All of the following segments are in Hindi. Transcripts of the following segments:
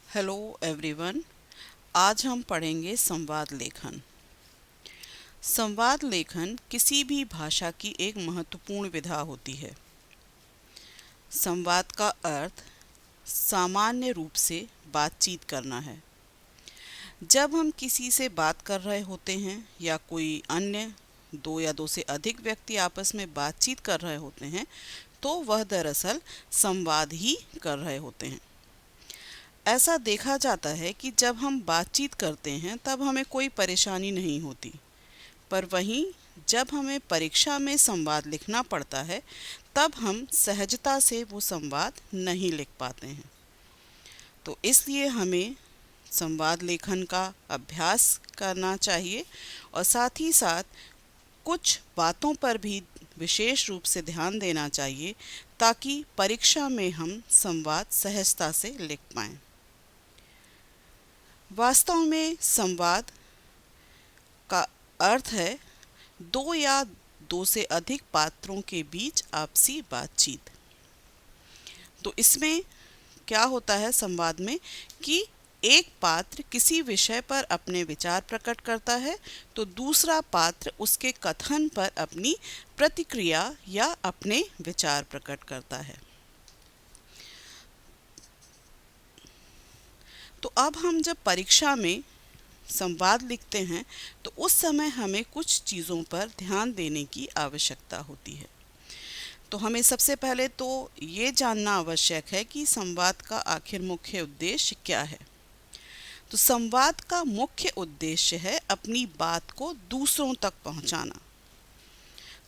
Hello everyone. आज हम पढ़ेंगे संवाद लेखन। संवाद लेखन किसी भी भाषा की एक महत्वपूर्ण विधा होती है। संवाद का अर्थ सामान्य रूप से बातचीत करना है। जब हम किसी से बात कर रहे होते हैं या कोई अन्य दो या दो से अधिक व्यक्ति आपस में बातचीत कर रहे होते हैं तो वह दरअसल संवाद ही कर रहे होते हैं। ऐसा देखा जाता है कि जब हम बातचीत करते हैं तब हमें कोई परेशानी नहीं होती, पर वहीं जब हमें परीक्षा में संवाद लिखना पड़ता है तब हम सहजता से वो संवाद नहीं लिख पाते हैं। तो इसलिए हमें संवाद लेखन का अभ्यास करना चाहिए और साथ ही साथ कुछ बातों पर भी विशेष रूप से ध्यान देना चाहिए ताकि परीक्षा में हम संवाद सहजता से लिख पाएं। वास्तव में संवाद का अर्थ है दो या दो से अधिक पात्रों के बीच आपसी बातचीत। तो इसमें क्या होता है संवाद में कि एक पात्र किसी विषय पर अपने विचार प्रकट करता है तो दूसरा पात्र उसके कथन पर अपनी प्रतिक्रिया या अपने विचार प्रकट करता है। तो अब हम जब परीक्षा में संवाद लिखते हैं तो उस समय हमें कुछ चीज़ों पर ध्यान देने की आवश्यकता होती है। तो हमें सबसे पहले तो ये जानना आवश्यक है कि संवाद का आखिर मुख्य उद्देश्य क्या है। तो संवाद का मुख्य उद्देश्य है अपनी बात को दूसरों तक पहुंचाना।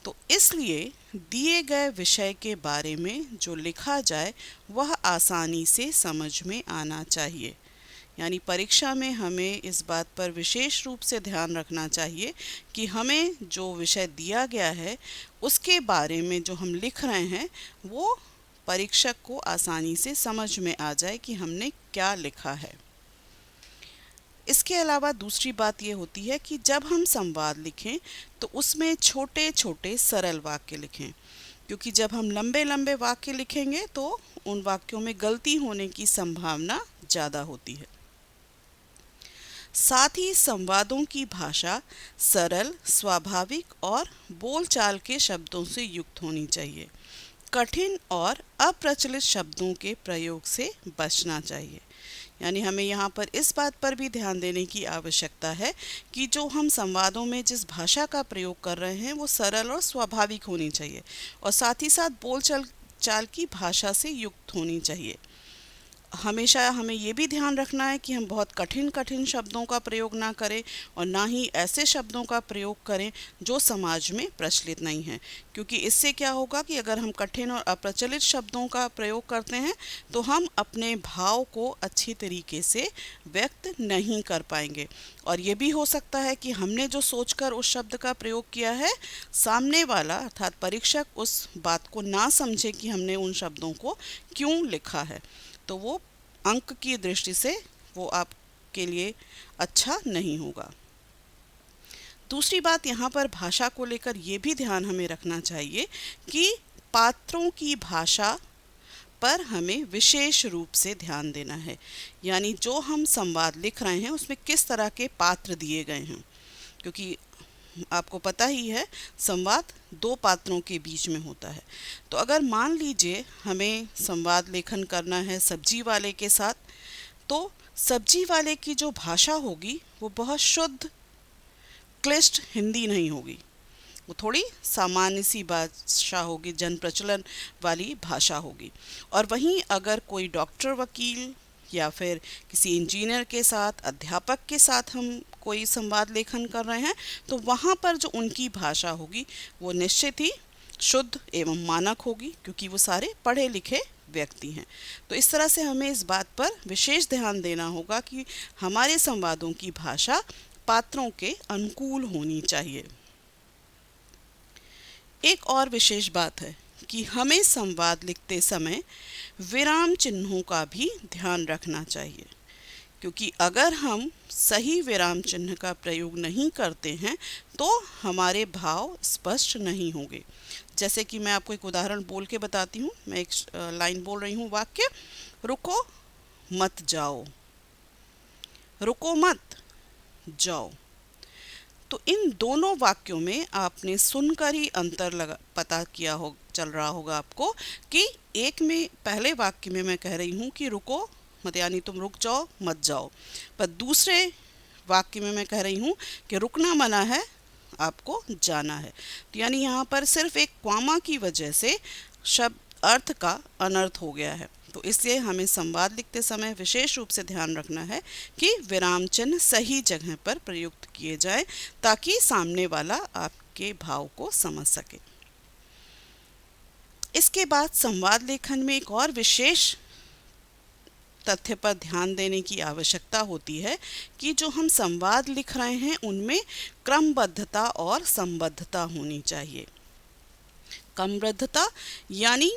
तो इसलिए दिए गए विषय के बारे में जो लिखा जाए वह आसानी से समझ में आना चाहिए। यानी परीक्षा में हमें इस बात पर विशेष रूप से ध्यान रखना चाहिए कि हमें जो विषय दिया गया है उसके बारे में जो हम लिख रहे हैं वो परीक्षक को आसानी से समझ में आ जाए कि हमने क्या लिखा है। इसके अलावा दूसरी बात ये होती है कि जब हम संवाद लिखें तो उसमें छोटे छोटे सरल वाक्य लिखें, क्योंकि जब हम लंबे लंबे वाक्य लिखेंगे तो उन वाक्यों में गलती होने की संभावना ज़्यादा होती है। साथ ही संवादों की भाषा सरल, स्वाभाविक और बोलचाल के शब्दों से युक्त होनी चाहिए। कठिन और अप्रचलित शब्दों के प्रयोग से बचना चाहिए। यानी हमें यहाँ पर इस बात पर भी ध्यान देने की आवश्यकता है कि जो हम संवादों में जिस भाषा का प्रयोग कर रहे हैं वो सरल और स्वाभाविक होनी चाहिए और साथ ही साथ बोलचाल चाल की भाषा से युक्त होनी चाहिए। हमेशा हमें ये भी ध्यान रखना है कि हम बहुत कठिन कठिन शब्दों का प्रयोग ना करें और ना ही ऐसे शब्दों का प्रयोग करें जो समाज में प्रचलित नहीं है, क्योंकि इससे क्या होगा कि अगर हम कठिन और अप्रचलित शब्दों का प्रयोग करते हैं तो हम अपने भाव को अच्छी तरीके से व्यक्त नहीं कर पाएंगे और ये भी हो सकता है कि हमने जो सोचकर उस शब्द का प्रयोग किया है सामने वाला अर्थात परीक्षक उस बात को ना समझे कि हमने उन शब्दों को क्यों लिखा है, तो वो अंक की दृष्टि से वो आपके लिए अच्छा नहीं होगा। दूसरी बात यहाँ पर भाषा को लेकर ये भी ध्यान हमें रखना चाहिए कि पात्रों की भाषा पर हमें विशेष रूप से ध्यान देना है। यानी जो हम संवाद लिख रहे हैं उसमें किस तरह के पात्र दिए गए हैं, क्योंकि आपको पता ही है संवाद दो पात्रों के बीच में होता है। तो अगर मान लीजिए हमें संवाद लेखन करना है सब्जी वाले के साथ, तो सब्जी वाले की जो भाषा होगी वो बहुत शुद्ध क्लिष्ट हिंदी नहीं होगी, वो थोड़ी सामान्य सी भाषा होगी, जन प्रचलन वाली भाषा होगी। और वहीं अगर कोई डॉक्टर, वकील या फिर किसी इंजीनियर के साथ, अध्यापक के साथ हम कोई संवाद लेखन कर रहे हैं तो वहाँ पर जो उनकी भाषा होगी वो निश्चित ही शुद्ध एवं मानक होगी, क्योंकि वो सारे पढ़े लिखे व्यक्ति हैं। तो इस तरह से हमें इस बात पर विशेष ध्यान देना होगा कि हमारे संवादों की भाषा पात्रों के अनुकूल होनी चाहिए। एक और विशेष बात है कि हमें संवाद लिखते समय विराम चिन्हों का भी ध्यान रखना चाहिए, क्योंकि अगर हम सही विराम चिन्ह का प्रयोग नहीं करते हैं तो हमारे भाव स्पष्ट नहीं होंगे। जैसे कि मैं आपको एक उदाहरण बोल के बताती हूँ। मैं एक लाइन बोल रही हूँ, वाक्य, रुको मत जाओ। रुको मत, जाओ। तो इन दोनों वाक्यों में आपने सुनकर ही अंतर लगा पता किया हो चल रहा होगा आपको कि एक में पहले वाक्य में मैं कह रही हूँ कि रुको मत, यानी तुम रुक जाओ मत जाओ, पर दूसरे वाक्य में मैं कह रही हूँ कि रुकना मना है, आपको जाना है। तो यानी यहाँ पर सिर्फ एक कॉमा की वजह से शब्द अर्थ का अनर्थ हो गया है। तो इसलिए हमें संवाद लिखते समय विशेष रूप से ध्यान रखना है कि विराम चिन्ह सही जगह पर प्रयुक्त किए जाएं ताकि सामने वाला आपके भाव को समझ सके। इसके बाद संवाद लेखन में एक और विशेष तथ्य पर ध्यान देने की आवश्यकता होती है कि जो हम संवाद लिख रहे हैं उनमें क्रमबद्धता और संबद्धता होनी चाहिए। क्रमबद्धता यानी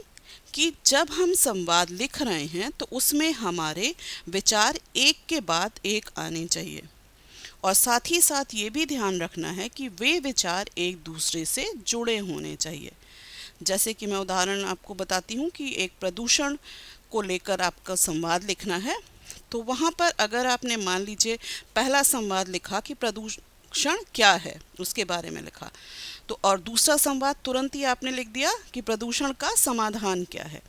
कि जब हम संवाद लिख रहे हैं तो उसमें हमारे विचार एक के बाद एक आने चाहिए, और साथ ही साथ ये भी ध्यान रखना है कि वे विचार एक दूसरे से जुड़े होने चाहिए। जैसे कि मैं उदाहरण आपको बताती हूँ कि एक प्रदूषण को लेकर आपका संवाद लिखना है, तो वहाँ पर अगर आपने मान लीजिए पहला संवाद लिखा कि प्रदूषण क्या है, उसके बारे में लिखा, तो और दूसरा संवाद तुरंत ही आपने लिख दिया कि प्रदूषण का समाधान क्या है,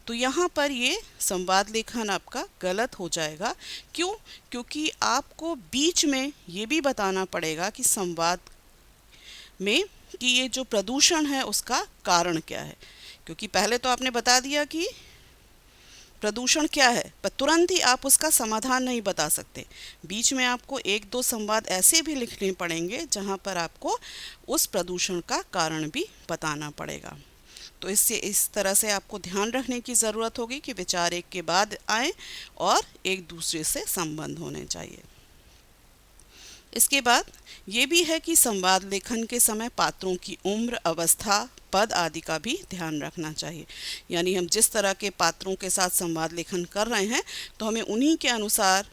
तो यहाँ पर ये संवाद लेखन आपका गलत हो जाएगा। क्यों? क्योंकि आपको बीच में ये भी बताना पड़ेगा कि संवाद में कि ये जो प्रदूषण है उसका कारण क्या है, क्योंकि पहले तो आपने बता दिया कि प्रदूषण क्या है, पर तुरंत ही आप उसका समाधान नहीं बता सकते। बीच में आपको एक दो संवाद ऐसे भी लिखने पड़ेंगे जहाँ पर आपको उस प्रदूषण का कारण भी बताना पड़ेगा। तो इससे इस तरह से आपको ध्यान रखने की ज़रूरत होगी कि विचार एक के बाद आए और एक दूसरे से संबंध होने चाहिए। इसके बाद ये भी है कि संवाद लेखन के समय पात्रों की उम्र, अवस्था, पद आदि का भी ध्यान रखना चाहिए। यानी हम जिस तरह के पात्रों के साथ संवाद लेखन कर रहे हैं तो हमें उन्हीं के अनुसार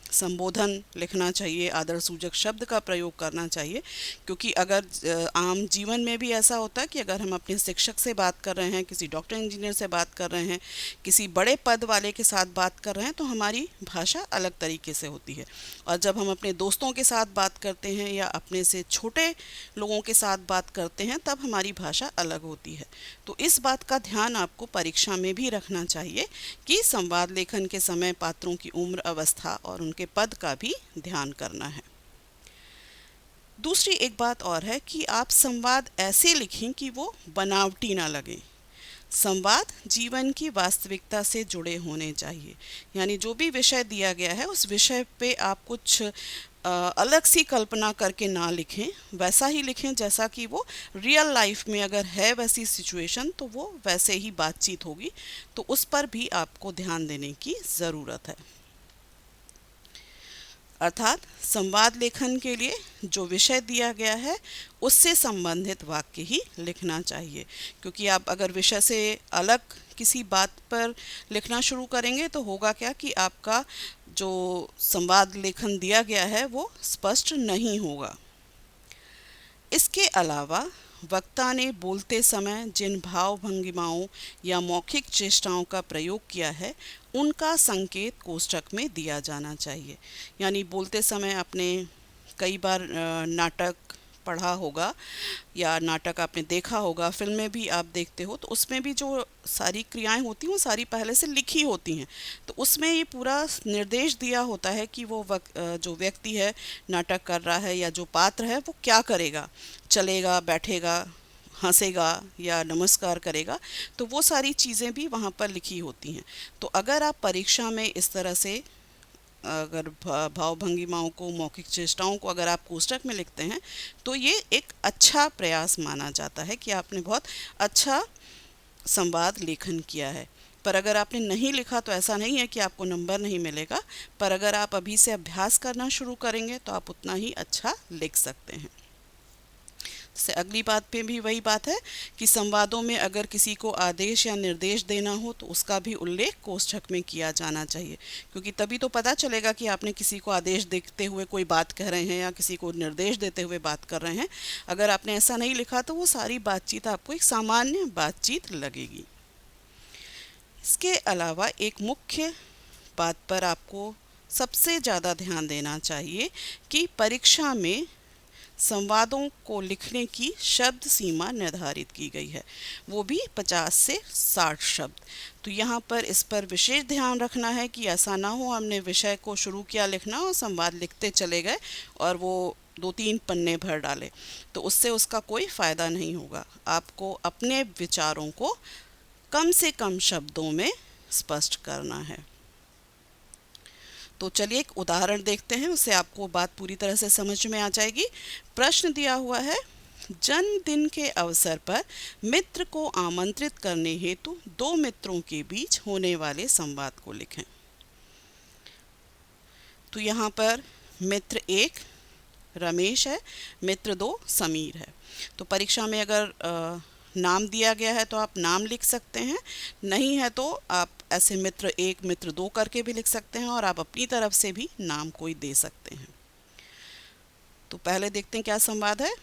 संबोधन लिखना चाहिए, आदर सूचक शब्द का प्रयोग करना चाहिए। क्योंकि अगर आम जीवन में भी ऐसा होता है कि अगर हम अपने शिक्षक से बात कर रहे हैं, किसी डॉक्टर इंजीनियर से बात कर रहे हैं, किसी बड़े पद वाले के साथ बात कर रहे हैं, तो हमारी भाषा अलग तरीके से होती है। और जब हम अपने दोस्तों के साथ बात करते हैं या अपने से छोटे लोगों के साथ बात करते हैं तब हमारी भाषा अलग होती है। तो इस बात का ध्यान आपको परीक्षा में भी रखना चाहिए कि संवाद लेखन के समय पात्रों की उम्र, अवस्था और उनके पद का भी ध्यान करना है। दूसरी एक बात और है कि आप संवाद ऐसे लिखें कि वो बनावटी ना लगे। संवाद जीवन की वास्तविकता से जुड़े होने चाहिए। यानी जो भी विषय दिया गया है उस विषय पे आप कुछ अलग सी कल्पना करके ना लिखें, वैसा ही लिखें जैसा कि वो रियल लाइफ में अगर है वैसी सिचुएशन तो वो वैसे ही बातचीत होगी। तो उस पर भी आपको ध्यान देने की ज़रूरत है। अर्थात संवाद लेखन के लिए जो विषय दिया गया है उससे संबंधित वाक्य ही लिखना चाहिए। क्योंकि आप अगर विषय से अलग किसी बात पर लिखना शुरू करेंगे तो होगा क्या कि आपका जो संवाद लेखन दिया गया है वो स्पष्ट नहीं होगा। इसके अलावा वक्ता ने बोलते समय जिन भाव भंगिमाओं या मौखिक चेष्टाओं का प्रयोग किया है उनका संकेत कोष्ठक में दिया जाना चाहिए। यानी बोलते समय आपने कई बार नाटक पढ़ा होगा या नाटक आपने देखा होगा, फिल्में भी आप देखते हो, तो उसमें भी जो सारी क्रियाएं होती हैं वो सारी पहले से लिखी होती हैं। तो उसमें ये पूरा निर्देश दिया होता है कि वो जो व्यक्ति है नाटक कर रहा है या जो पात्र है वो क्या करेगा, चलेगा, बैठेगा, हंसेगा या नमस्कार करेगा। तो वो सारी चीज़ें भी वहाँ पर लिखी होती हैं। तो अगर आप परीक्षा में इस तरह से अगर भाव भंगिमाओं को, मौखिक चेष्टाओं को अगर आप कोष्ठक में लिखते हैं तो ये एक अच्छा प्रयास माना जाता है कि आपने बहुत अच्छा संवाद लेखन किया है। पर अगर आपने नहीं लिखा तो ऐसा नहीं है कि आपको नंबर नहीं मिलेगा, पर अगर आप अभी से अभ्यास करना शुरू करेंगे तो आप उतना ही अच्छा लिख सकते हैं। से अगली बात पे भी वही बात है कि संवादों में अगर किसी को आदेश या निर्देश देना हो तो उसका भी उल्लेख कोष्ठक में किया जाना चाहिए। क्योंकि तभी तो पता चलेगा कि आपने किसी को आदेश देते हुए कोई बात कह रहे हैं या किसी को निर्देश देते हुए बात कर रहे हैं। अगर आपने ऐसा नहीं लिखा तो वो सारी बातचीत आपको एक सामान्य बातचीत लगेगी। इसके अलावा एक मुख्य बात पर आपको सबसे ज़्यादा ध्यान देना चाहिए कि परीक्षा में संवादों को लिखने की शब्द सीमा निर्धारित की गई है, वो भी 50 से 60 शब्द। तो यहाँ पर इस पर विशेष ध्यान रखना है कि ऐसा ना हो हमने विषय को शुरू किया लिखना और संवाद लिखते चले गए और वो 2-3 पन्ने भर डाले, तो उससे उसका कोई फ़ायदा नहीं होगा। आपको अपने विचारों को कम से कम शब्दों में स्पष्ट करना है। तो चलिए एक उदाहरण देखते हैं, उससे आपको बात पूरी तरह से समझ में आ जाएगी। प्रश्न दिया हुआ है, जन्मदिन के अवसर पर मित्र को आमंत्रित करने हेतु दो मित्रों के बीच होने वाले संवाद को लिखें। तो यहाँ पर मित्र 1 रमेश है, मित्र 2 समीर है। तो परीक्षा में अगर नाम दिया गया है तो आप नाम लिख सकते हैं, नहीं है तो आप ऐसे मित्र 1 मित्र 2 करके भी लिख सकते हैं और आप अपनी तरफ से भी नाम कोई दे सकते हैं। तो पहले देखते हैं क्या संवाद है।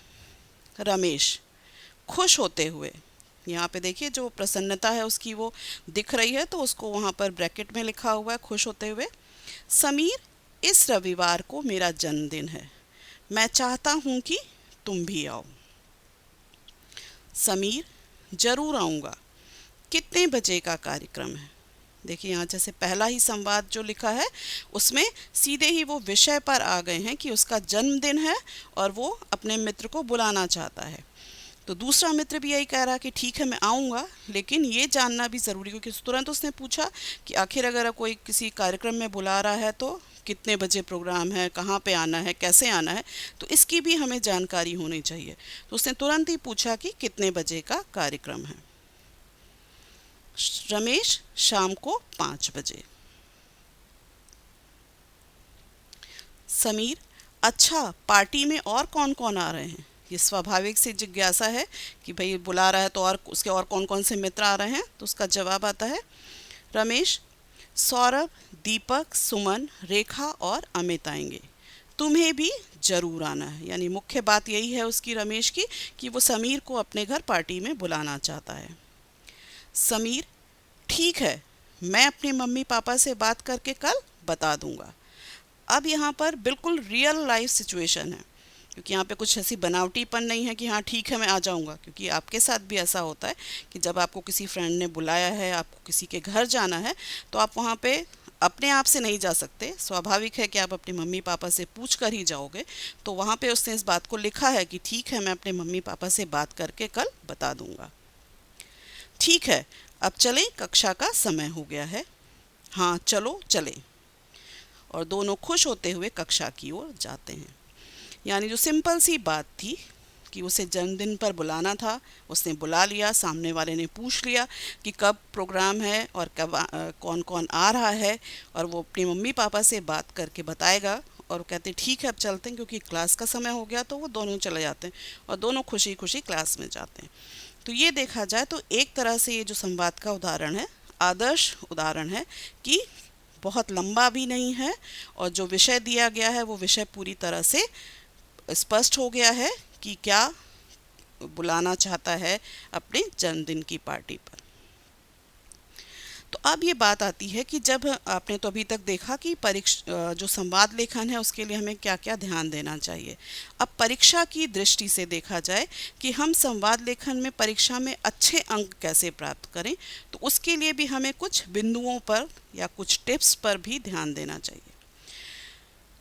रमेश, खुश होते हुए, यहाँ पे देखिए जो प्रसन्नता है उसकी वो दिख रही है, तो उसको वहाँ पर ब्रैकेट में लिखा हुआ है खुश होते हुए। समीर, इस रविवार को मेरा जन्मदिन है, मैं चाहता हूँ कि तुम भी आओ। समीर, जरूर आऊँगा, कितने बजे का कार्यक्रम है। देखिए यहाँ जैसे पहला ही संवाद जो लिखा है उसमें सीधे ही वो विषय पर आ गए हैं कि उसका जन्मदिन है और वो अपने मित्र को बुलाना चाहता है। तो दूसरा मित्र भी यही कह रहा है कि ठीक है मैं आऊँगा, लेकिन ये जानना भी ज़रूरी, क्योंकि तुरंत उसने पूछा कि आखिर अगर कोई किसी कार्यक्रम में बुला रहा है तो कितने बजे प्रोग्राम है, कहाँ पे आना है, कैसे आना है, तो इसकी भी हमें जानकारी होनी चाहिए। तो उसने तुरंत ही पूछा कि कितने बजे का कार्यक्रम है। रमेश, शाम को 5 बजे। समीर, अच्छा पार्टी में और कौन कौन आ रहे हैं। ये स्वाभाविक सी जिज्ञासा है कि भाई बुला रहा है तो और उसके और कौन कौन से मित्र आ रहे हैं। तो उसका जवाब आता है, रमेश, सौरभ, दीपक, सुमन, रेखा और अमित आएंगे, तुम्हें भी जरूर आना है। यानी मुख्य बात यही है उसकी रमेश की कि वो समीर को अपने घर पार्टी में बुलाना चाहता है। समीर, ठीक है, मैं अपने मम्मी पापा से बात करके कल बता दूंगा। अब यहाँ पर बिल्कुल रियल लाइफ सिचुएशन है, क्योंकि यहाँ पे कुछ ऐसी बनावटीपन नहीं है कि हाँ ठीक है मैं आ जाऊँगा, क्योंकि आपके साथ भी ऐसा होता है कि जब आपको किसी फ्रेंड ने बुलाया है, आपको किसी के घर जाना है, तो आप वहाँ पे अपने आप से नहीं जा सकते। स्वाभाविक है कि आप अपने मम्मी पापा से पूछ कर ही जाओगे। तो वहाँ पे उसने इस बात को लिखा है कि ठीक है मैं अपने मम्मी पापा से बात करके कल बता दूँगा। ठीक है, अब चलें, कक्षा का समय हो गया है। हाँ चलो चलें। और दोनों खुश होते हुए कक्षा की ओर जाते हैं। यानी जो सिंपल सी बात थी कि उसे जन्मदिन पर बुलाना था, उसने बुला लिया, सामने वाले ने पूछ लिया कि कब प्रोग्राम है और कब कौन कौन आ रहा है, और वो अपनी मम्मी पापा से बात करके बताएगा। और वो कहते ठीक है अब चलते हैं, क्योंकि क्लास का समय हो गया। तो वो दोनों चले जाते हैं और दोनों खुशी खुशी क्लास में जाते हैं। तो ये देखा जाए तो एक तरह से ये जो संवाद का उदाहरण है आदर्श उदाहरण है कि बहुत लंबा भी नहीं है, और जो विषय दिया गया है वो विषय पूरी तरह से स्पष्ट हो गया है कि क्या बुलाना चाहता है अपने जन्मदिन की पार्टी पर। तो अब ये बात आती है कि जब आपने तो अभी तक देखा कि परीक्षा जो संवाद लेखन है उसके लिए हमें क्या क्या ध्यान देना चाहिए। अब परीक्षा की दृष्टि से देखा जाए कि हम संवाद लेखन में परीक्षा में अच्छे अंक कैसे प्राप्त करें, तो उसके लिए भी हमें कुछ बिंदुओं पर या कुछ टिप्स पर भी ध्यान देना चाहिए।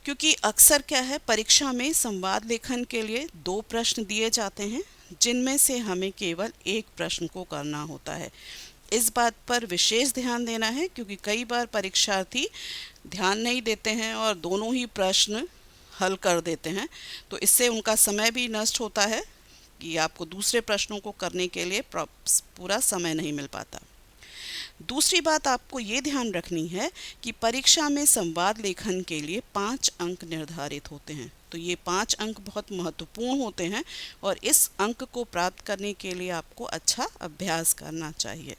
क्योंकि अक्सर क्या है, परीक्षा में संवाद लेखन के लिए 2 प्रश्न दिए जाते हैं, जिनमें से हमें केवल एक प्रश्न को करना होता है। इस बात पर विशेष ध्यान देना है, क्योंकि कई बार परीक्षार्थी ध्यान नहीं देते हैं और दोनों ही प्रश्न हल कर देते हैं। तो इससे उनका समय भी नष्ट होता है कि आपको दूसरे प्रश्नों को करने के लिए पूरा समय नहीं मिल पाता। दूसरी बात आपको ये ध्यान रखनी है कि परीक्षा में संवाद लेखन के लिए 5 अंक निर्धारित होते हैं। तो ये 5 अंक बहुत महत्वपूर्ण होते हैं और इस अंक को प्राप्त करने के लिए आपको अच्छा अभ्यास करना चाहिए।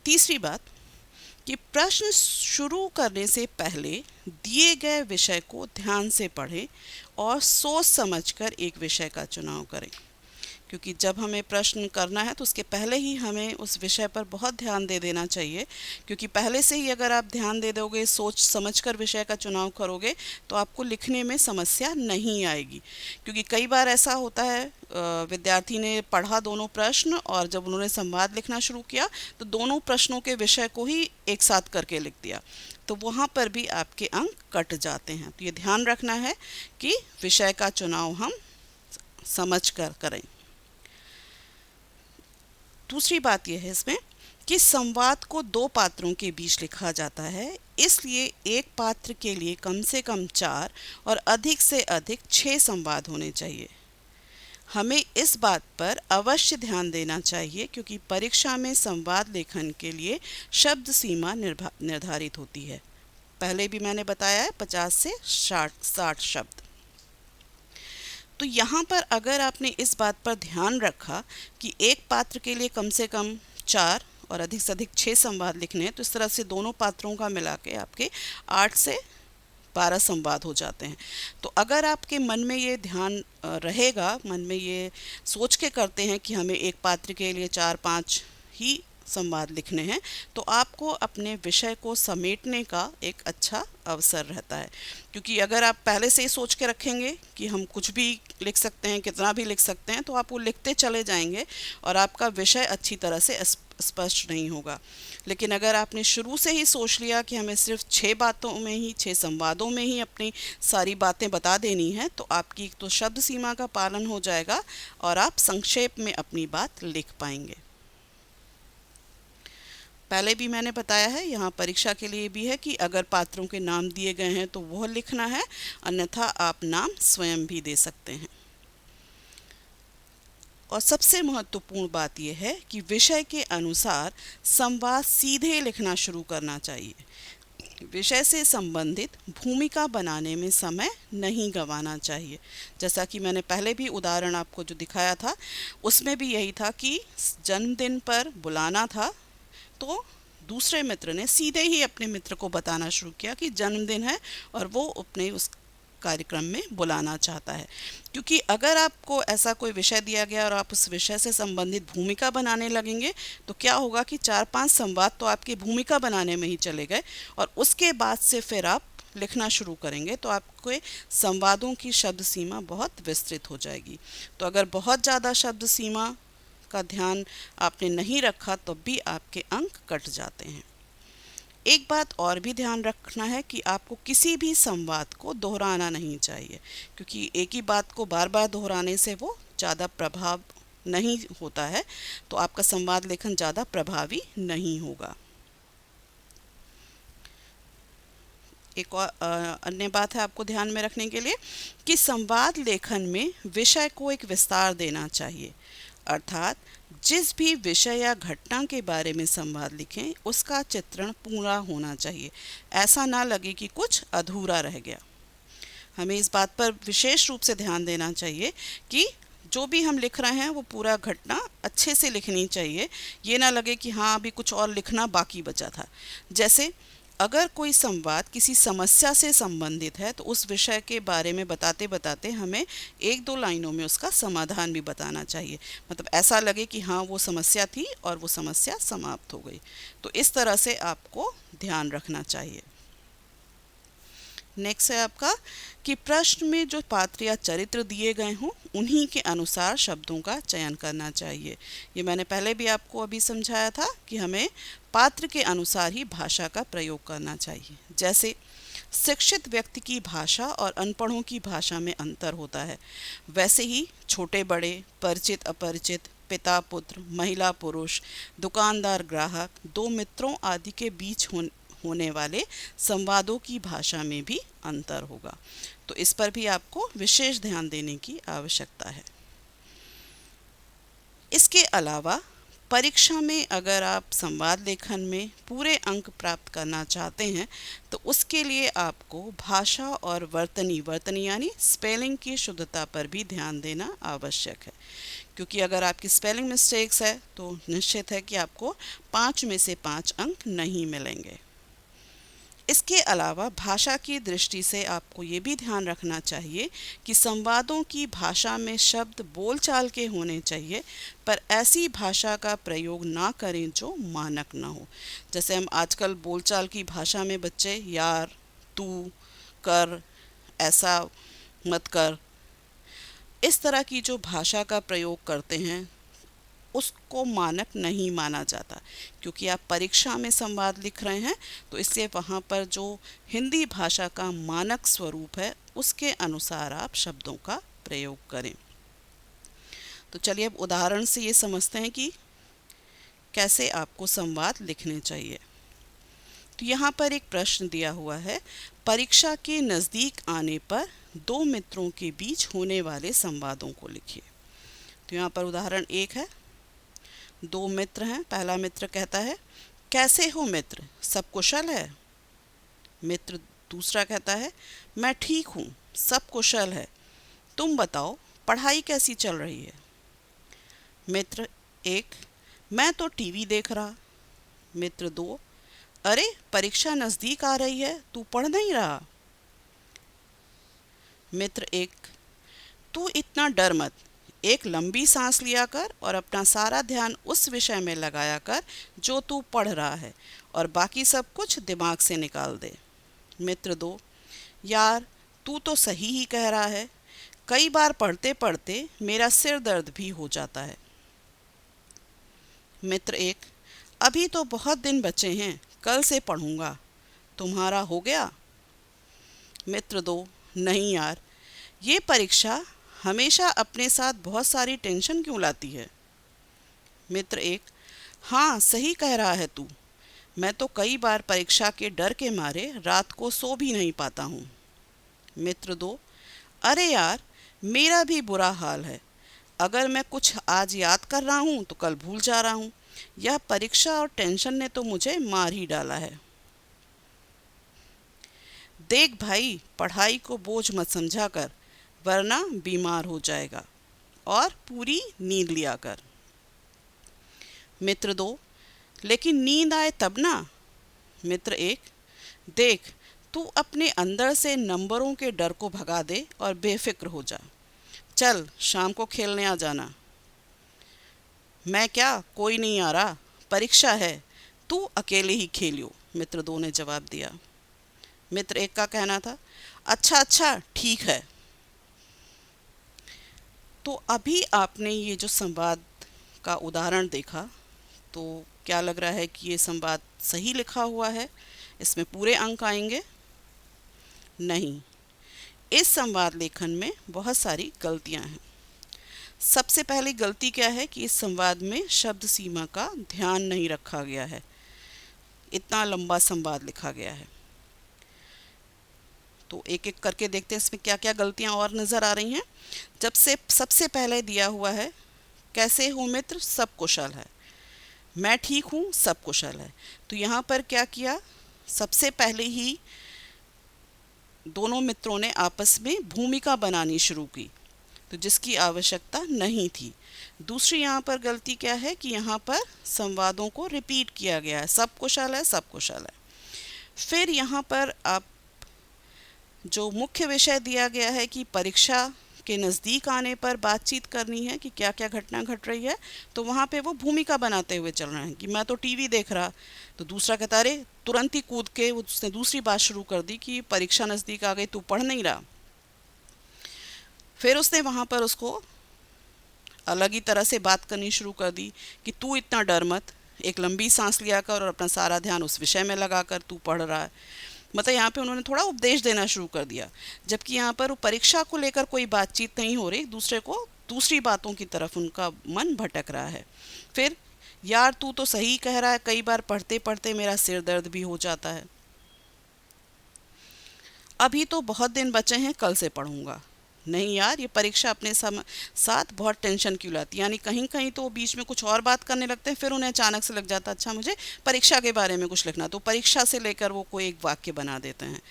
तीसरी बात कि प्रश्न शुरू करने से पहले दिए गए विषय को ध्यान से पढ़ें और सोच समझकर एक विषय का चुनाव करें। क्योंकि जब हमें प्रश्न करना है तो उसके पहले ही हमें उस विषय पर बहुत ध्यान दे देना चाहिए, क्योंकि पहले से ही अगर आप ध्यान दे दोगे, सोच समझकर विषय का चुनाव करोगे, तो आपको लिखने में समस्या नहीं आएगी। क्योंकि कई बार ऐसा होता है, विद्यार्थी ने पढ़ा दोनों प्रश्न और जब उन्होंने संवाद लिखना शुरू किया तो दोनों प्रश्नों के विषय को ही एक साथ करके लिख दिया, तो वहाँ पर भी आपके अंक कट जाते हैं। तो ये ध्यान रखना है कि विषय का चुनाव हम समझ कर करें। दूसरी बात यह है इसमें कि संवाद को दो पात्रों के बीच लिखा जाता है, इसलिए एक पात्र के लिए कम से कम 4 और अधिक से अधिक 6 संवाद होने चाहिए। हमें इस बात पर अवश्य ध्यान देना चाहिए, क्योंकि परीक्षा में संवाद लेखन के लिए शब्द सीमा निर्धारित होती है। पहले भी मैंने बताया है 50 से 60 शब्द। तो यहाँ पर अगर आपने इस बात पर ध्यान रखा कि एक पात्र के लिए कम से कम 4 और अधिक से अधिक 6 संवाद लिखने हैं, तो इस तरह से दोनों पात्रों का मिला के आपके 8 से 12 संवाद हो जाते हैं। तो अगर आपके मन में ये ध्यान रहेगा, मन में ये सोच के करते हैं कि हमें एक पात्र के लिए 4-5 ही संवाद लिखने हैं, तो आपको अपने विषय को समेटने का एक अच्छा अवसर रहता है। क्योंकि अगर आप पहले से ही सोच के रखेंगे कि हम कुछ भी लिख सकते हैं, कितना भी लिख सकते हैं, तो आप वो लिखते चले जाएंगे और आपका विषय अच्छी तरह से स्पष्ट नहीं होगा। लेकिन अगर आपने शुरू से ही सोच लिया कि हमें सिर्फ 6 बातों में ही, 6 संवादों में ही अपनी सारी बातें बता देनी है, तो आपकी एक तो शब्द सीमा का पालन हो जाएगा और आप संक्षेप में अपनी बात लिख पाएंगे। पहले भी मैंने बताया है, यहाँ परीक्षा के लिए भी है कि अगर पात्रों के नाम दिए गए हैं तो वह लिखना है, अन्यथा आप नाम स्वयं भी दे सकते हैं। और सबसे महत्वपूर्ण बात यह है कि विषय के अनुसार संवाद सीधे लिखना शुरू करना चाहिए। विषय से संबंधित भूमिका बनाने में समय नहीं गंवाना चाहिए। जैसा कि मैंने पहले भी उदाहरण आपको जो दिखाया था, उसमें भी यही था कि जन्मदिन पर बुलाना था, तो दूसरे मित्र ने सीधे ही अपने मित्र को बताना शुरू किया कि जन्मदिन है और वो अपने उस कार्यक्रम में बुलाना चाहता है। क्योंकि अगर आपको ऐसा कोई विषय दिया गया और आप उस विषय से संबंधित भूमिका बनाने लगेंगे, तो क्या होगा कि 4-5 संवाद तो आपकी भूमिका बनाने में ही चले गए और उसके बाद से फिर आप लिखना शुरू करेंगे, तो आपके संवादों की शब्द सीमा बहुत विस्तृत हो जाएगी। तो अगर बहुत ज़्यादा शब्द सीमा का ध्यान आपने नहीं रखा तो भी आपके अंक कट जाते हैं। एक बात और भी ध्यान रखना है कि आपको किसी भी संवाद को दोहराना नहीं चाहिए, क्योंकि एक ही बात को बार बार दोहराने से वो ज़्यादा प्रभाव नहीं होता है, तो आपका संवाद लेखन ज़्यादा प्रभावी नहीं होगा। एक और अन्य बात है आपको ध्यान में रखने के लिए कि संवाद लेखन में विषय को एक विस्तार देना चाहिए, अर्थात जिस भी विषय या घटना के बारे में संवाद लिखें उसका चित्रण पूरा होना चाहिए। ऐसा ना लगे कि कुछ अधूरा रह गया। हमें इस बात पर विशेष रूप से ध्यान देना चाहिए कि जो भी हम लिख रहे हैं वो पूरा घटना अच्छे से लिखनी चाहिए। ये ना लगे कि हाँ अभी कुछ और लिखना बाकी बचा था। जैसे अगर कोई संवाद किसी समस्या से संबंधित है, तो उस विषय के बारे में बताते बताते हमें 1-2 लाइनों में उसका समाधान भी बताना चाहिए। मतलब ऐसा लगे कि हाँ वो समस्या थी और वो समस्या समाप्त हो गई। तो इस तरह से आपको ध्यान रखना चाहिए। नेक्स्ट है आपका कि प्रश्न में जो पात्र या चरित्र दिए गए हों उन्हीं के अनुसार शब्दों का चयन करना चाहिए। ये मैंने पहले भी आपको अभी समझाया था कि हमें पात्र के अनुसार ही भाषा का प्रयोग करना चाहिए। जैसे शिक्षित व्यक्ति की भाषा और अनपढ़ों की भाषा में अंतर होता है, वैसे ही छोटे बड़े, परिचित अपरिचित, पिता पुत्र, महिला पुरुष, दुकानदार ग्राहक, दो मित्रों आदि के बीच होने वाले संवादों की भाषा में भी अंतर होगा। तो इस पर भी आपको विशेष ध्यान देने की आवश्यकता है। इसके अलावा परीक्षा में अगर आप संवाद लेखन में पूरे अंक प्राप्त करना चाहते हैं, तो उसके लिए आपको भाषा और वर्तनी यानी स्पेलिंग की शुद्धता पर भी ध्यान देना आवश्यक है। क्योंकि अगर आपकी स्पेलिंग मिस्टेक्स है तो निश्चित है कि आपको 5 में से 5 अंक नहीं मिलेंगे। इसके अलावा भाषा की दृष्टि से आपको ये भी ध्यान रखना चाहिए कि संवादों की भाषा में शब्द बोलचाल के होने चाहिए, पर ऐसी भाषा का प्रयोग ना करें जो मानक ना हो। जैसे हम आजकल बोलचाल की भाषा में बच्चे यार, तू, कर, ऐसा मत कर, इस तरह की जो भाषा का प्रयोग करते हैं उसको मानक नहीं माना जाता, क्योंकि आप परीक्षा में संवाद लिख रहे हैं तो इसलिए वहाँ पर जो हिंदी भाषा का मानक स्वरूप है उसके अनुसार आप शब्दों का प्रयोग करें। तो चलिए अब उदाहरण से ये समझते हैं कि कैसे आपको संवाद लिखने चाहिए। तो यहाँ पर एक प्रश्न दिया हुआ है, परीक्षा के नज़दीक आने पर दो मित्रों के बीच होने वाले संवादों को लिखिए। तो यहाँ पर उदाहरण एक है, दो मित्र हैं। पहला मित्र कहता है, कैसे हो मित्र, सब कुशल है? मित्र दूसरा कहता है, मैं ठीक हूँ, सब कुशल है, तुम बताओ पढ़ाई कैसी चल रही है? मित्र एक, मैं तो टीवी देख रहा। मित्र दो, अरे परीक्षा नज़दीक आ रही है, तू पढ़ नहीं रहा? मित्र एक, तू इतना डर मत, एक लंबी सांस लिया कर और अपना सारा ध्यान उस विषय में लगाया कर जो तू पढ़ रहा है, और बाकी सब कुछ दिमाग से निकाल दे। मित्र दो, यार तू तो सही ही कह रहा है, कई बार पढ़ते पढ़ते मेरा सिर दर्द भी हो जाता है। मित्र एक, अभी तो बहुत दिन बचे हैं, कल से पढ़ूंगा, तुम्हारा हो गया? मित्र दो, नहीं यार, ये परीक्षा हमेशा अपने साथ बहुत सारी टेंशन क्यों लाती है? मित्र एक, हाँ सही कह रहा है तू, मैं तो कई बार परीक्षा के डर के मारे रात को सो भी नहीं पाता हूँ। मित्र दो, अरे यार मेरा भी बुरा हाल है, अगर मैं कुछ आज याद कर रहा हूँ तो कल भूल जा रहा हूँ, यह परीक्षा और टेंशन ने तो मुझे मार ही डाला है। देख भाई, पढ़ाई को बोझ मत समझा कर, वरना बीमार हो जाएगा, और पूरी नींद लिया कर। मित्र दो, लेकिन नींद आए तब ना। मित्र एक, देख तू अपने अंदर से नंबरों के डर को भगा दे और बेफिक्र हो जा, चल शाम को खेलने आ जाना। मैं क्या, कोई नहीं आ रहा, परीक्षा है, तू अकेले ही खेलियो, मित्र दो ने जवाब दिया। मित्र एक का कहना था, अच्छा अच्छा ठीक है। तो अभी आपने ये जो संवाद का उदाहरण देखा, तो क्या लग रहा है कि ये संवाद सही लिखा हुआ है, इसमें पूरे अंक आएंगे? नहीं, इस संवाद लेखन में बहुत सारी गलतियां हैं। सबसे पहली गलती क्या है कि इस संवाद में शब्द सीमा का ध्यान नहीं रखा गया है, इतना लंबा संवाद लिखा गया है। तो एक एक करके देखते हैं इसमें क्या क्या गलतियां और नज़र आ रही हैं। जब से सबसे पहले दिया हुआ है, कैसे हो मित्र, सब कुशल है, मैं ठीक हूँ, सब कुशल है। तो यहाँ पर क्या किया, सबसे पहले ही दोनों मित्रों ने आपस में भूमिका बनानी शुरू की, तो जिसकी आवश्यकता नहीं थी। दूसरी यहाँ पर गलती क्या है कि यहाँ पर संवादों को रिपीट किया गया है, सब कुशल है, सब कुशल है। फिर यहाँ पर आप जो मुख्य विषय दिया गया है कि परीक्षा के नज़दीक आने पर बातचीत करनी है कि क्या क्या घटना घट रही है, तो वहाँ पे वो भूमिका बनाते हुए चल रहे हैं कि मैं तो टीवी देख रहा, तो दूसरा कहता अरे, तुरंत ही कूद के उसने दूसरी बात शुरू कर दी कि परीक्षा नज़दीक आ गई, तू पढ़ नहीं रहा। फिर उसने वहाँ पर उसको अलग ही तरह से बात करनी शुरू कर दी कि तू इतना डर मत, एक लंबी सांस लिया कर और अपना सारा ध्यान उस विषय में लगा कर तू पढ़ रहा है। मतलब यहाँ पे उन्होंने थोड़ा उपदेश देना शुरू कर दिया, जबकि यहाँ पर परीक्षा को लेकर कोई बातचीत नहीं हो रही, दूसरे को दूसरी बातों की तरफ उनका मन भटक रहा है। फिर यार तू तो सही कह रहा है, कई बार पढ़ते पढ़ते मेरा सिर दर्द भी हो जाता है। अभी तो बहुत दिन बचे हैं, कल से पढ़ूंगा। नहीं यार, ये परीक्षा अपने साथ बहुत टेंशन क्यों लाती है, यानी कहीं कहीं तो बीच में कुछ और बात करने लगते हैं, फिर उन्हें अचानक से लग जाता है अच्छा मुझे परीक्षा के बारे में कुछ लिखना, तो परीक्षा से लेकर वो कोई एक वाक्य बना देते हैं।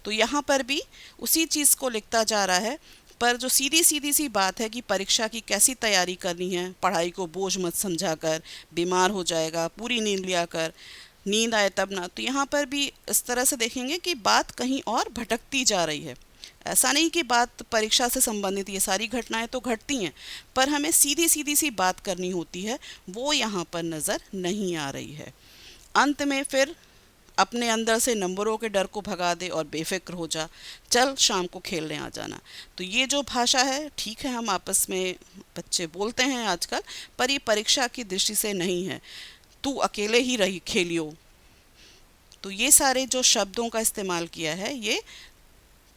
तो यहाँ पर भी उसी चीज़ को लिखता जा रहा है, पर जो सीधी सीधी सी बात है कि परीक्षा की कैसी तैयारी करनी है, पढ़ाई को बोझ मत समझा कर, बीमार हो जाएगा, पूरी नींद लिया कर, नींद आए तब ना। तो यहाँ पर भी इस तरह से देखेंगे कि बात कहीं और भटकती जा रही है। ऐसा नहीं कि बात परीक्षा से संबंधित, ये सारी घटनाएं तो घटती हैं, पर हमें सीधी सीधी सी बात करनी होती है, वो यहाँ पर नज़र नहीं आ रही है। अंत में फिर अपने अंदर से नंबरों के डर को भगा दे और बेफिक्र हो जा, चल शाम को खेलने आ जाना। तो ये जो भाषा है, ठीक है हम आपस में बच्चे बोलते हैं आजकल, पर ये परीक्षा की दृष्टि से नहीं है। तू अकेले ही रही खेलियो। तो ये सारे जो शब्दों का इस्तेमाल किया है, ये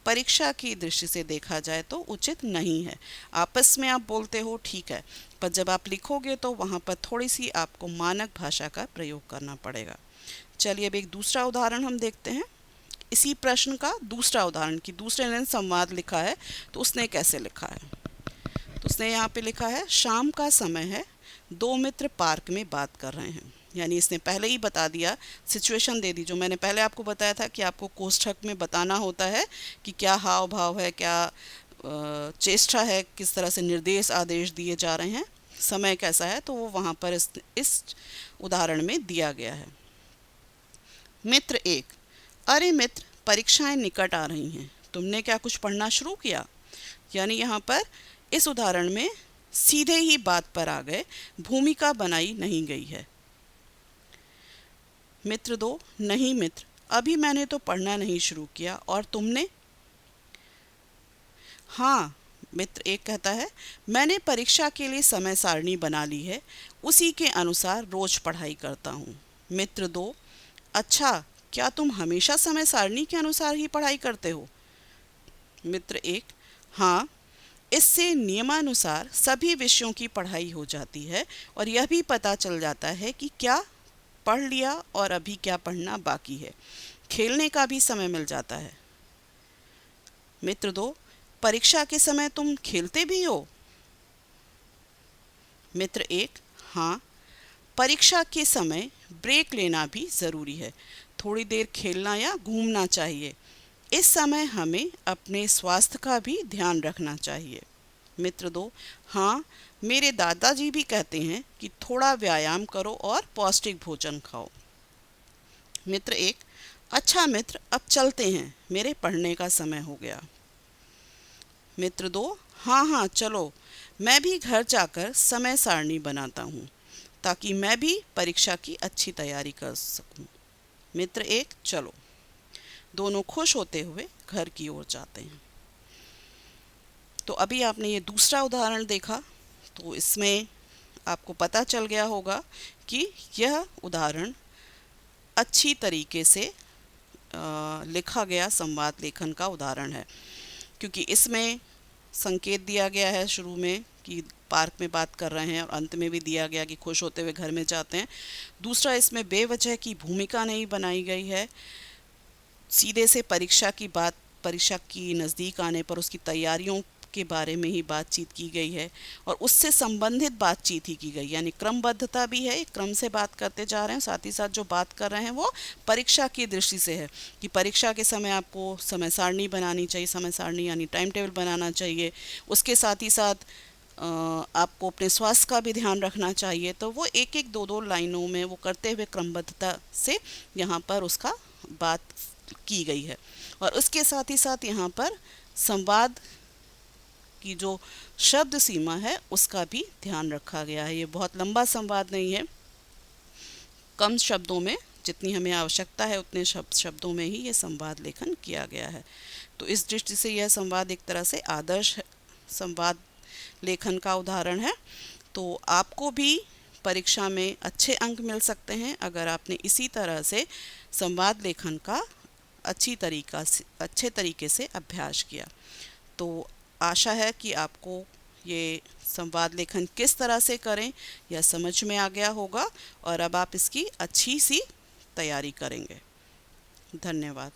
परीक्षा की दृष्टि से देखा जाए तो उचित नहीं है। आपस में आप बोलते हो ठीक है, पर जब आप लिखोगे तो वहाँ पर थोड़ी सी आपको मानक भाषा का प्रयोग करना पड़ेगा। चलिए अब एक दूसरा उदाहरण हम देखते हैं। इसी प्रश्न का दूसरा उदाहरण कि दूसरे ने संवाद लिखा है, तो उसने कैसे लिखा है। तो उसने यहाँ पे लिखा है, शाम का समय है, दो मित्र पार्क में बात कर रहे हैं। यानी इसने पहले ही बता दिया, सिचुएशन दे दी, जो मैंने पहले आपको बताया था कि आपको कोष्ठक में बताना होता है कि क्या हाव भाव है, क्या चेष्टा है, किस तरह से निर्देश आदेश दिए जा रहे हैं, समय कैसा है, तो वो वहाँ पर इस उदाहरण में दिया गया है। मित्र एक, अरे मित्र, परीक्षाएं निकट आ रही हैं, तुमने क्या कुछ पढ़ना शुरू किया। यानी यहाँ पर इस उदाहरण में सीधे ही बात पर आ गए, भूमिका बनाई नहीं गई है। मित्र दो, नहीं मित्र, अभी मैंने तो पढ़ना नहीं शुरू किया, और तुमने। हाँ, मित्र एक कहता है, मैंने परीक्षा के लिए समय सारणी बना ली है, उसी के अनुसार रोज पढ़ाई करता हूँ। मित्र दो, अच्छा, क्या तुम हमेशा समय सारणी के अनुसार ही पढ़ाई करते हो। मित्र एक, हाँ, इससे नियमानुसार सभी विषयों की पढ़ाई हो जाती है और यह भी पता चल जाता है कि क्या पढ़ लिया और अभी क्या पढ़ना बाकी है। खेलने का भी समय मिल जाता है। मित्र दो, परीक्षा के समय तुम खेलते भी हो। मित्र एक, हाँ, परीक्षा के समय ब्रेक लेना भी ज़रूरी है, थोड़ी देर खेलना या घूमना चाहिए। इस समय हमें अपने स्वास्थ्य का भी ध्यान रखना चाहिए। मित्र दो, हाँ, मेरे दादाजी भी कहते हैं कि थोड़ा व्यायाम करो और पौष्टिक भोजन खाओ। मित्र एक, अच्छा मित्र, अब चलते हैं, मेरे पढ़ने का समय हो गया। मित्र दो, हाँ हाँ चलो, मैं भी घर जाकर समय सारणी बनाता हूँ ताकि मैं भी परीक्षा की अच्छी तैयारी कर सकूँ। मित्र एक, चलो। दोनों खुश होते हुए घर की ओर जाते हैं। तो अभी आपने ये दूसरा उदाहरण देखा, तो इसमें आपको पता चल गया होगा कि यह उदाहरण अच्छी तरीके से लिखा गया संवाद लेखन का उदाहरण है, क्योंकि इसमें संकेत दिया गया है शुरू में कि पार्क में बात कर रहे हैं, और अंत में भी दिया गया कि खुश होते हुए घर में जाते हैं। दूसरा, इसमें बेवजह की भूमिका नहीं बनाई गई है, सीधे से परीक्षा की बात, परीक्षा की नज़दीक आने पर उसकी तैयारियों के बारे में ही बातचीत की गई है और उससे संबंधित बातचीत ही की गई। यानी क्रमबद्धता भी है, क्रम से बात करते जा रहे हैं, साथ ही साथ जो बात कर रहे हैं वो परीक्षा की दृष्टि से है कि परीक्षा के समय आपको समय सारणी बनानी चाहिए, समय सारणी यानी टाइम टेबल बनाना चाहिए। उसके साथ ही साथ आपको अपने स्वास्थ्य का भी ध्यान रखना चाहिए। तो वो एक एक दो दो लाइनों में वो करते हुए क्रमबद्धता से यहाँ पर उसका बात की गई है। और उसके साथ ही साथ यहाँ पर संवाद की जो शब्द सीमा है उसका भी ध्यान रखा गया है। ये बहुत लंबा संवाद नहीं है, कम शब्दों में, जितनी हमें आवश्यकता है उतने शब्दों में ही ये संवाद लेखन किया गया है। तो इस दृष्टि से यह संवाद एक तरह से आदर्श संवाद लेखन का उदाहरण है। तो आपको भी परीक्षा में अच्छे अंक मिल सकते हैं अगर आपने इसी तरह से संवाद लेखन का अच्छे तरीके से अभ्यास किया। तो आशा है कि आपको ये संवाद लेखन किस तरह से करें यह समझ में आ गया होगा और अब आप इसकी अच्छी सी तैयारी करेंगे। धन्यवाद।